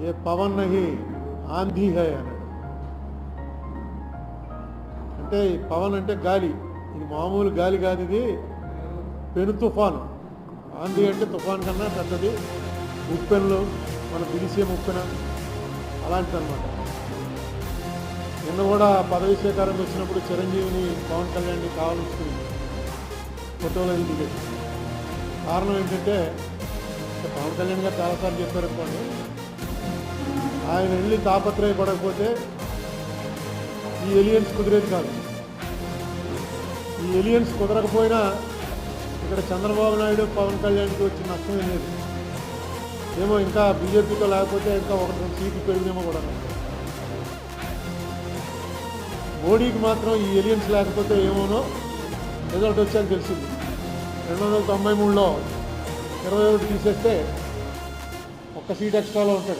ఏ పవన్ నహి ఆంధీ హై అన్నాడు. అంటే పవన్ అంటే గాలి, ఇది మామూలు గాలి కాదు, ఇది పెను తుఫాను. ఆంధీ అంటే తుఫాన్ కన్నా పెద్దది, ఉప్పెనలు మన పిలిచే ఉప్పెన అలాంటిదన్నమాట. నిన్న కూడా పదవి స్వీకారం వచ్చినప్పుడు చిరంజీవిని పవన్ కళ్యాణ్ని కావాల్సి ఫోటోలో దిగేది. కారణం ఏంటంటే పవన్ కళ్యాణ్ గారు చాలాసార్లు చెప్పారనుకోండి, ఆయన వెళ్ళి తాపత్రయపడకపోతే ఈ ఎలియన్స్ కుదిరేది కాదు. ఈ ఎలియన్స్ కుదరకపోయినా ఇక్కడ చంద్రబాబు నాయుడు పవన్ కళ్యాణ్కి వచ్చిన నష్టమే లేదు. ఏమో ఇంకా బీజేపీతో లేకపోతే ఇంకా ఒకటి రెండు సీట్లు పెరిగినేమో కూడా. మోడీకి మాత్రం ఈ ఎలియన్స్ లేకపోతే ఏమోనో రిజల్ట్ వచ్చాక తెలిసింది. 293లో 21 తీసేస్తే ఒక్క సీట్ ఎక్స్ట్రాలో ఉంటాడు.